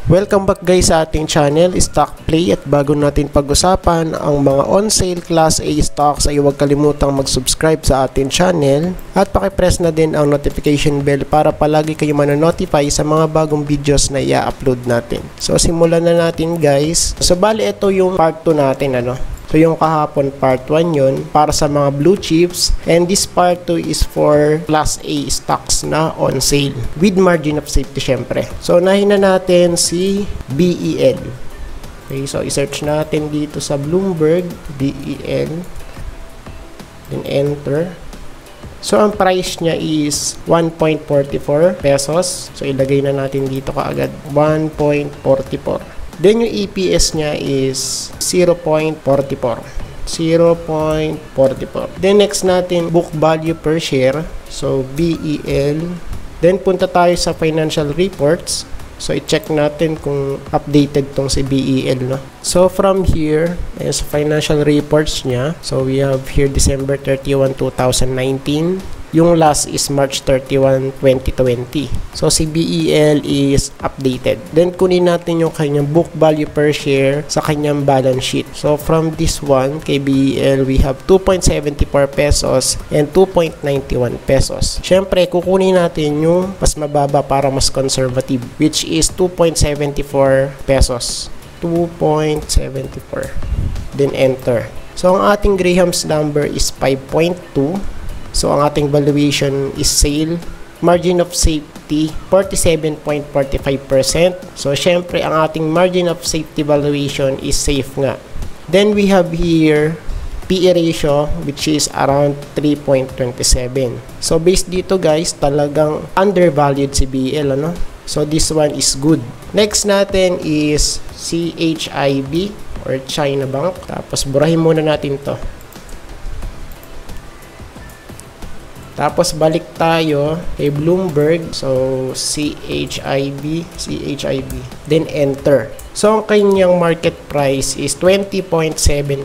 Welcome back guys sa ating channel, Stock Play, at bago natin pag-usapan ang mga on-sale Class A stocks ay huwag kalimutang mag-subscribe sa ating channel at pakipress na din ang notification bell para palagi kayo manonotify sa mga bagong videos na i-upload natin. So simulan na natin guys. So bali ito yung part 2 natin So yung kahapon part 1 yun para sa mga blue chips, and this part 2 is for Class A stocks na on sale with margin of safety syempre. So unahin na natin si BEL. Okay, so i-search natin dito sa Bloomberg BEL, then enter. So ang price niya is 1.44 pesos. So ilagay na natin dito kaagad 1.44. Then yung EPS niya is 0.44. Then next natin, book value per share. So BEL. Then punta tayo sa financial reports. So i-check natin kung updated tong si BEL, no? So from here, is financial reports niya. So we have here December 31, 2019. Yung last is March 31, 2020. So si BEL is updated. Then kunin natin yung kanyang book value per share sa kanyang balance sheet. So from this one, kay BEL, we have 2.74 pesos and 2.91 pesos. Syempre, kukunin natin yung mas mababa para mas conservative, which is 2.74 pesos. 2.74. Then enter. So ang ating Graham's number is 5.2. So, ang ating valuation is sale. Margin of safety, 47.45%. So, syempre, ang ating margin of safety valuation is safe nga. Then, we have here PE ratio, which is around 3.27. So, based dito, guys, talagang undervalued si BEL, So, this one is good. Next natin is CHIB or China Bank. Tapos, burahin muna natin to. Tapos balik tayo kay Bloomberg. So CHIB. Then enter. So ang kanyang market price is 20.7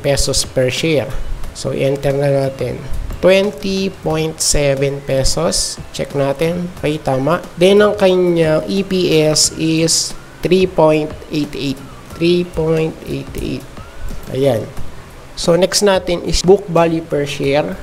pesos per share. So enter na natin. 20.7 pesos. Check natin. Okay, tama. Then ang kanyang EPS is 3.88. 3.88. Ayan. So next natin is book value per share.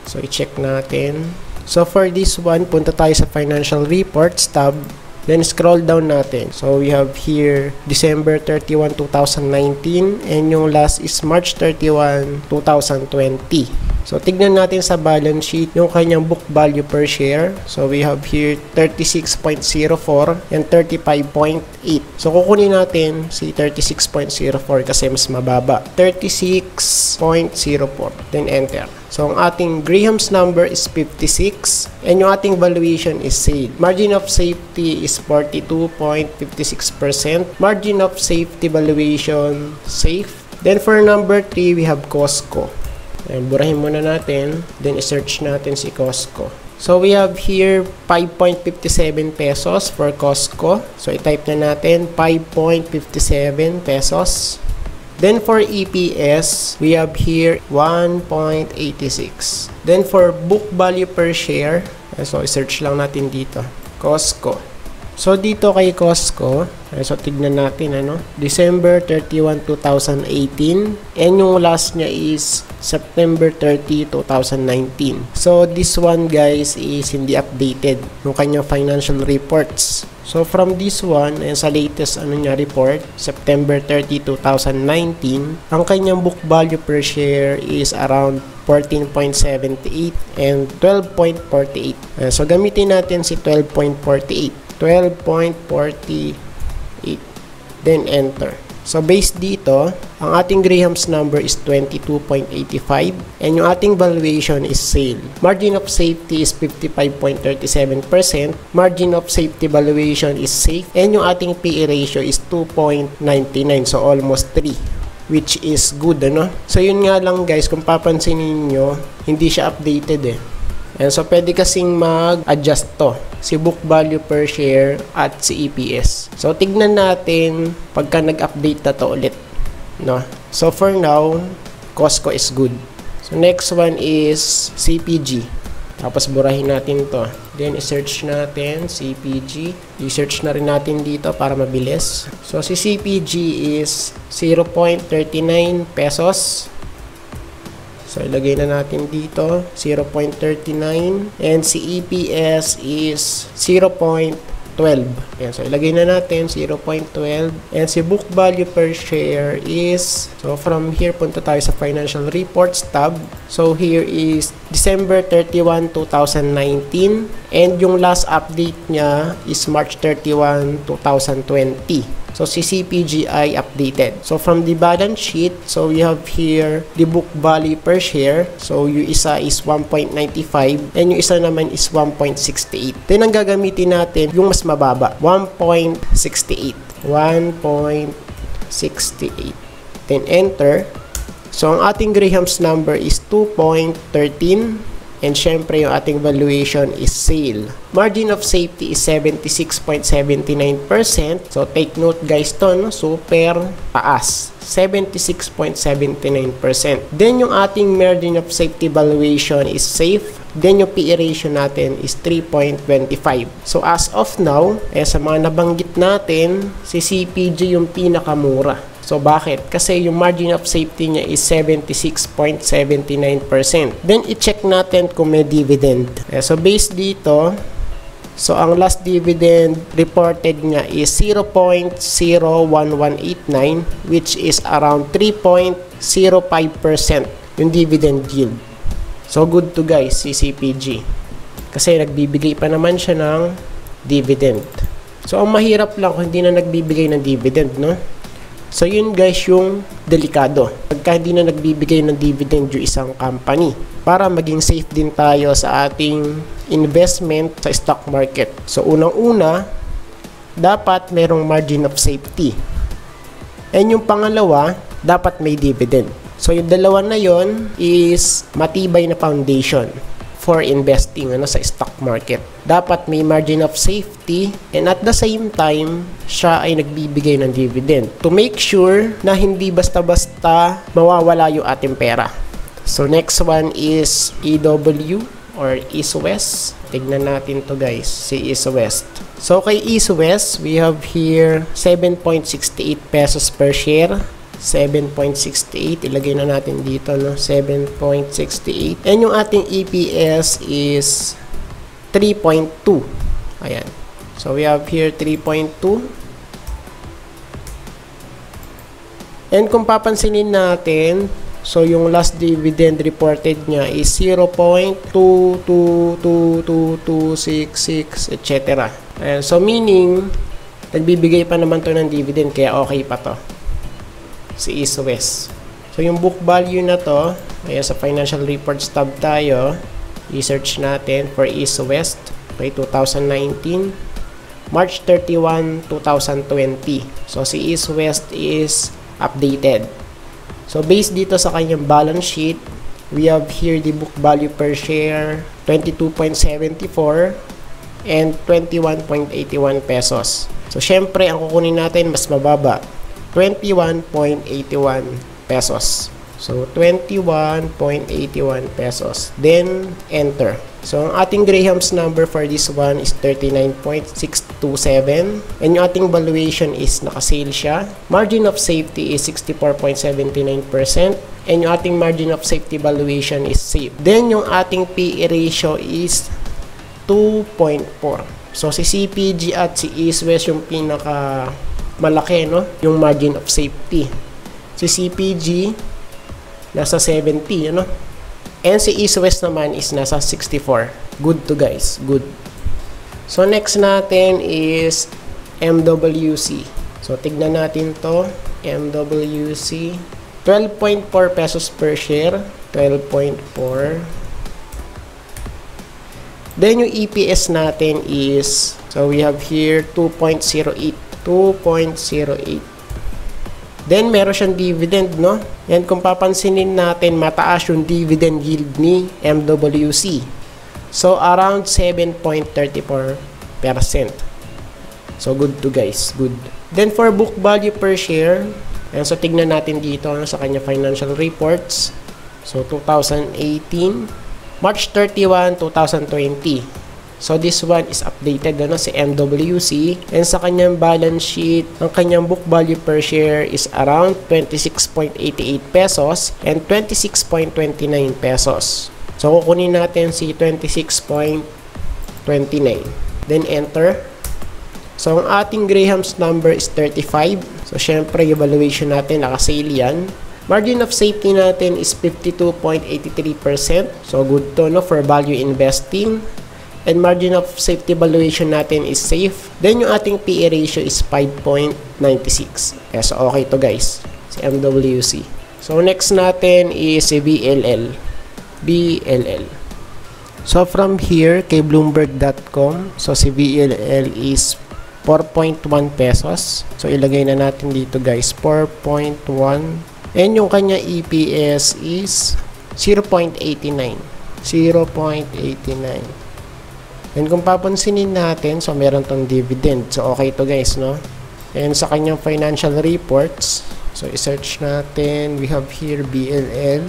So, i-check natin. So, for this one, punta tayo sa Financial Reports tab. Then, scroll down natin. So, we have here December 31, 2019. And yung last is March 31, 2020. So, tignan natin sa balance sheet yung kanyang book value per share. So, we have here 36.04 and 35.8. So, kukunin natin si 36.04 kasi mas mababa. 36.04. Then, enter. So, ang ating Graham's number is 56 and yung ating valuation is sale. Margin of safety is 42.56%. Margin of safety valuation, safe. Then, for number 3, we have Costco. Ayan, burahin muna natin. Then, i-search natin si Costco. So, we have here 5.57 pesos for Costco. So, i-type na natin 5.57 pesos. Then, for EPS, we have here 1.86. Then, for book value per share, so, i-search lang natin dito. Costco. So, dito kay Costco, so, tignan natin, December 31, 2018. And yung last niya is September 30, 2019. So, this one, guys, is hindi updated yung kanyang financial reports. So, from this one, and sa latest report, September 30, 2019, ang kanyang book value per share is around 14.78 and 12.48. So, gamitin natin si 12.48. 12.48. Then, enter. So, based dito, ang ating Graham's number is 22.85 and yung ating valuation is sale. Margin of safety is 55.37%. Margin of safety valuation is safe. And yung ating PE ratio is 2.99. So, almost 3. Which is good, So, yun nga lang guys, kung papansinin nyo, hindi siya updated And so, pwede kasing mag-adjust to. Si book value per share at si EPS. So, tignan natin pagka nag-update na to ulit. So, for now, Costco is good. So, next one is CPG. Tapos burahin natin to. Then i-search natin CPG. I-search na rin natin dito para mabilis. So si CPG is 0.39 pesos. So ilagay na natin dito 0.39 and si EPS is 0.12. Ayan, so ilagay na natin 0.12 and si book value per share is, so from here punta tayo sa financial reports tab. So here is December 31, 2019 and yung last update niya is March 31, 2020. So si CPG ay updated. So from the balance sheet, so we have here the book value per share. So yung isa is 1.95 and yung isa naman is 1.68. Then ang gagamitin natin yung mas mababa, 1.68. 1.68. Then enter. So ang ating Graham's number is 2.13. And syempre, yung ating valuation is sale. Margin of safety is 76.79%. So, take note guys to, no? Super taas. 76.79%. Then, yung ating margin of safety valuation is safe. Then, yung PE ratio natin is 3.25. So, as of now, sa mga nabanggit natin, si CPG yung pinakamura. So, bakit? Kasi yung margin of safety niya is 76.79%. Then, i-check natin kung may dividend. So, based dito, so, ang last dividend reported niya is 0.01189 which is around 3.05% yung dividend yield. So, good to guys, si CPG. Kasi nagbibigay pa naman siya ng dividend. So, ang mahirap lang kung hindi na nagbibigay ng dividend, no? So, yun guys yung delikado. Pagka hindi na nagbibigay ng dividend yung isang company. Para maging safe din tayo sa ating investment sa stock market. So, unang-una, dapat merong margin of safety. And yung pangalawa, dapat may dividend. So, yung dalawa na yon is matibay na foundation for investing sa stock market. Dapat may margin of safety and at the same time, siya ay nagbibigay ng dividend to make sure na hindi basta-basta mawawala yung ating pera. So next one is EW or East West. Tignan natin to guys, si East West. So kay East West, we have here 7.68 pesos per share. 7.68, ilagay na natin dito, no? 7.68. And yung ating EPS is 3.2. Ayan. So, we have here 3.2. And kung papansinin natin, so, yung last dividend reported niya is 0.222266, etc. Ayan. So, meaning, nagbibigay pa naman to ng dividend, kaya okay pa to. Si East West. So, yung book value na to, ayan, sa financial reports tab tayo, i-search natin for East West, okay, 2019, March 31, 2020. So, si East West is updated. So, based dito sa kanyang balance sheet, we have here the book value per share, 22.74 and 21.81 pesos. So, syempre, ang kukunin natin mas mababa. 21.81 pesos. So, 21.81 pesos. Then, enter. So, ang ating Graham's number for this one is 39.627. And yung ating valuation is nakasale siya. Margin of safety is 64.79%. And yung ating margin of safety valuation is safe. Then, yung ating PE ratio is 2.4. So, si CPG at si East West yung pinaka malaki, no? Yung margin of safety. Si CPG nasa 70, ano? And si East West naman is nasa 64. Good to guys, good. So next natin is MWC. So tignan natin to, MWC. 12.4 pesos per share, 12.4. Then yung EPS natin is, so we have here 2.08. 2.08. Then, meron siyang dividend, no? Yan, kung papansinin natin, mataas yung dividend yield ni MWC. So, around 7.34%. So, good to guys. Good. Then, for book value per share, and so, tignan natin dito sa kanya financial reports. So, 2018, March 31, 2020. So this one is updated si MWC, and sa kanyang balance sheet, ang kanyang book value per share is around 26.88 pesos and 26.29 pesos. So kukunin natin si 26.29. Then enter. So ang ating Graham's number is 35. So syempre yung valuation natin naka-sale yan. Margin of safety natin is 52.83%. So good to for value investing. And margin of safety valuation natin is safe. Then yung ating PE ratio is 5.96. So okay to guys. Si MWC. So next natin is si BLL. So from here kay Bloomberg.com, so si BLL is 4.1 pesos. So ilagay na natin dito guys, 4.1. And yung kanya EPS is 0.89. 0.89. And kung papansinin natin, so meron tong dividend. So okay to guys, no? And sa kanyang financial reports, so i-search natin, we have here BLL.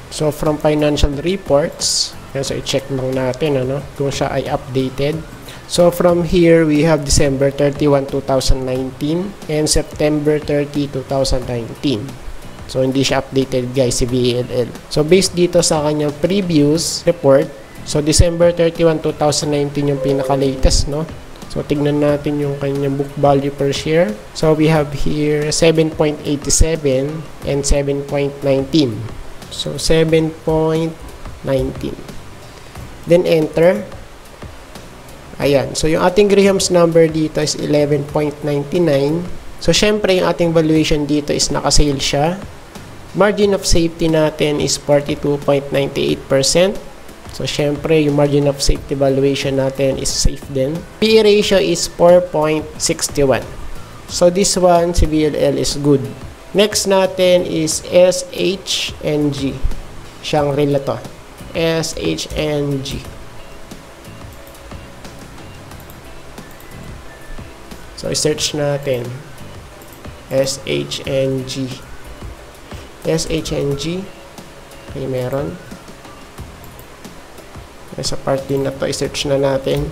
So from financial reports, so i-check lang natin kung siya ay updated. So from here, we have December 31, 2019 and September 30, 2019. So hindi siya updated guys si BLL. So based dito sa kanyang previous report, so December 31, 2019 yung pinaka-latest, no? So tignan natin yung kanyang book value per share. So we have here 7.87 and 7.19. So 7.19. Then enter. Ayan. So yung ating Graham's number dito is 11.99. So syempre yung ating valuation dito is naka-sale siya. Margin of safety natin is 42.98%. So, syempre, yung margin of safety valuation natin is safe din. PE ratio is 4.61. So, this one, si BLL is good. Next natin is SHNG. Shangri-La to. SHNG. So, search natin. SHNG. SHNG. Okay, meron. Sa part din na to, i-search na natin.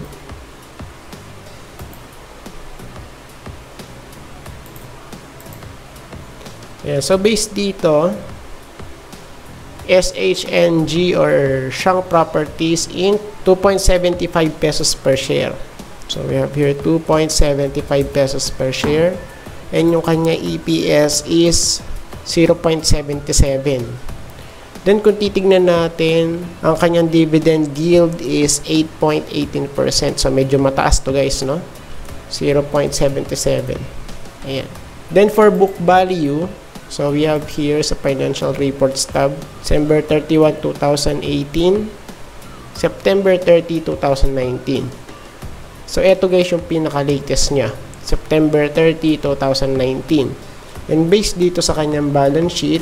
Yeah, so based dito, SHNG or Shang Properties Inc. 2.75 pesos per share. So we have here 2.75 pesos per share. And yung kanya EPS is 0.77. Then kung titignan natin, ang kanyang dividend yield is 8.18%. So medyo mataas to guys, no? 0.77. Ayan. Then for book value, so we have here sa financial reports tab, December 31, 2018, September 30, 2019. So eto guys yung pinaka-latest niya, September 30, 2019. And based dito sa kanyang balance sheet,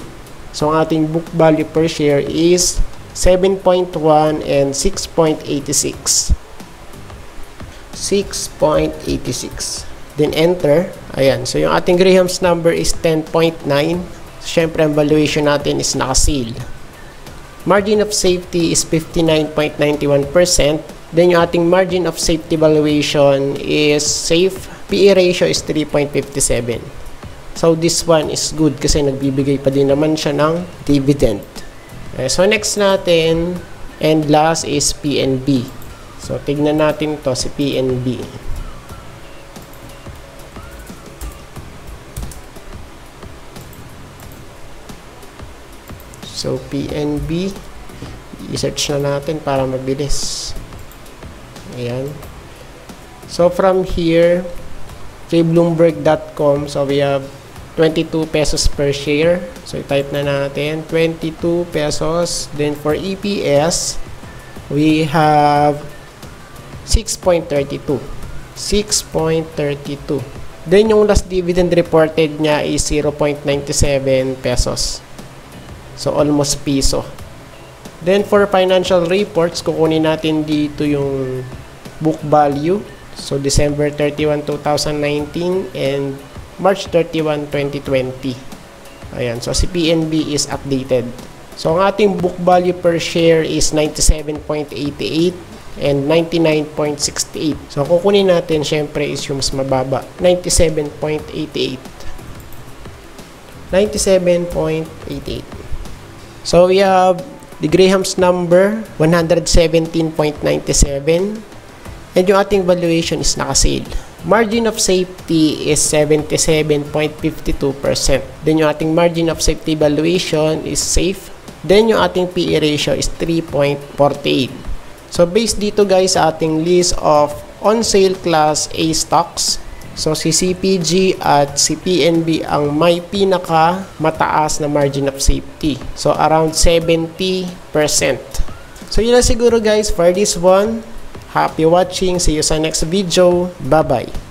so ang ating book value per share is 7.1 and 6.86. 6.86. Then enter. Ayan. So yung ating Graham's number is 10.9. Siyempre ang valuation natin is naka-sale. Margin of safety is 59.91%. Then yung ating margin of safety valuation is safe. PE ratio is 3.57. So this one is good kasi nagbibigay pa din naman siya ng dividend. So next natin and last is PNB. So tignan natin to si PNB. So PNB, i-search na natin para mabilis. Ayan. So from here, kay Bloomberg.com, so we have 22 pesos per share. So, i-type na natin, 22 pesos. Then, for EPS, we have 6.32. 6.32. Then, yung last dividend reported niya is 0.97 pesos. So, almost piso. Then, for financial reports, kukunin natin dito yung book value. So, December 31, 2019 and March 31, 2020. Ayan. So, si PNB is updated. So, ang ating book value per share is 97.88 and 99.68. So, kukunin natin, syempre, is yung mas mababa. 97.88. 97.88. So, we have the Graham's number, 117.97. And yung ating valuation is naka-sale. Margin of safety is 77.52%. Then yung ating margin of safety valuation is safe. Then yung ating PE ratio is 3.48. So based dito guys sa ating list of on sale class A stocks, so si CPG at si PNB ang may pinaka mataas na margin of safety. So around 70%. So yun lang siguro guys for this one. Happy watching. See you sa next video. Bye-bye.